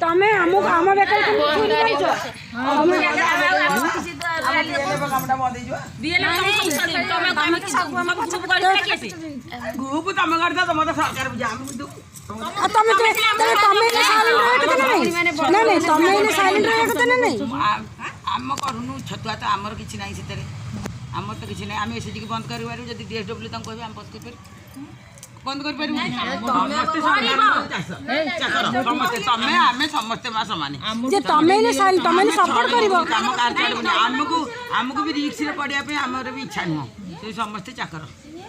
ତମେ ଆମ ବେକରେ ଗ୍ରୁପ ତମେ କରିଦ ତମ ତ ସରକାର ବୁଝା ଆମେ ବୁଝୁ आम करूनु छतुआ तो आमर किसी ना से आमर तो किसी ना आम एसएचजी की बंद कर डीएसडब्ल्यू तक कह बंद कर बंद कर आमको भी रिक्स पड़ा आमर भी इच्छा नुह से समस्ते चाकर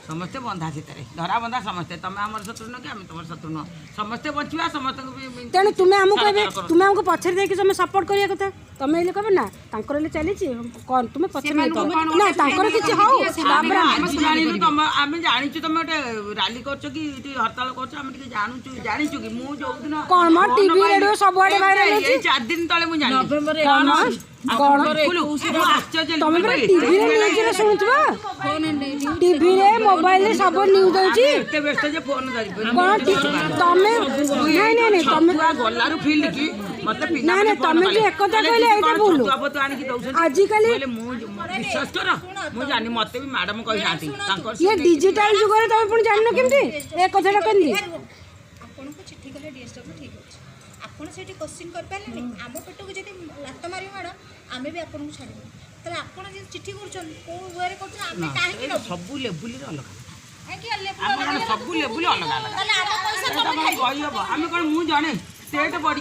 समस्ते बंधा से धरा बंधा समस्ते तुम आम शत्रु नुह कि आम तुम शत्रु नुह समस्ते बचा समस्त तेणु तुम्हें आमको पछरे देखिए तुम सपोर्ट करिया कथा तमें ये कह ना चली कौन तुम्हें पछरे ना किसी हो आम जाचु तुम गोटे राली कर हड़ताल कर जाचु कि मुझे जो दिन कौन टीवी रेडियो सब आड़े वायरल 4 दिन तले मुझे टीवी रे मोबाइल रे सब न्यूज होची एते व्यस्त जे फोन धरि तमे नहीं तमे गल्लारु फील्ड की मतलब ना तमे जे एक कथा कहले एटा बोलू आज कल विश्वास कर मु जानी मते भी मैडम कहि नाती ये डिजिटल जुग रे तमे पुन जाननो केमती ए कथाटा कहली आपन को चिट्ठी कले डीएसडब्ल्यू ठीक अछि आपन सेठी क्वेश्चन कर पाले आम पेट को जदी लात मारी मैडम आमे भी आपन को छाड़ी तले आपन जे चिट्ठी करछन को वे रे करछन आमे काहे कि सब लेवल रे अलग है कि लेवल सब लेवल अलग अलग तले आम पैसा तमे कहि हबो आमे कोन मु जाने सेट पड़ी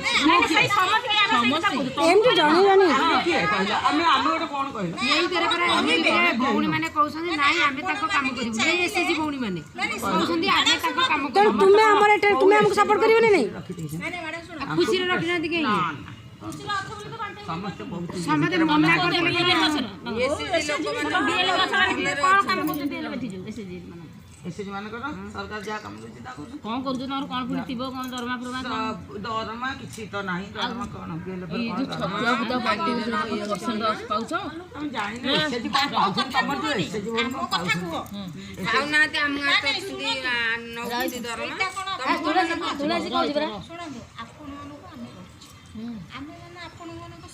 एमटी जानी जानी आमे गोटे कोन कहला यही करे करे भौणी माने कहउछन नाही आमे ताको काम करिबु ए एसएसजी भौणी माने कहउछन आमे ताको काम तो तुम्हें हमर एटे तुम्हें हमको सपोर्ट करियो नहीं नहीं मैडम सुनो खुशी रे रखना दिके समस्त बहुत समते मना कर देले एसएसजी लोक माने कोन काम करछन एसएसजी माने एसएचजी मान कर सरकार जहाँ काम कर कौन कर कौन पुणी थी कौन दरमा दरमा किसी तो नहीं दरमा कौन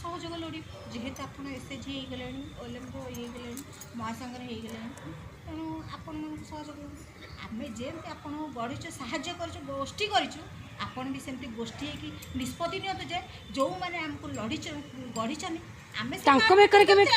सहयोग लोड़ी जेहेतु आप एसएचजी हो गले ओएलएम ये महासागर हो गले तेणु आपण सहयोग आम जमी आप गढ़ी साहाଯ୍य कर गोष्ठी करूँ आपण भी सेमती गोष्ठी है निष्पत्ति नि जे जो मैंने आमको लड़ी गढ़ी आम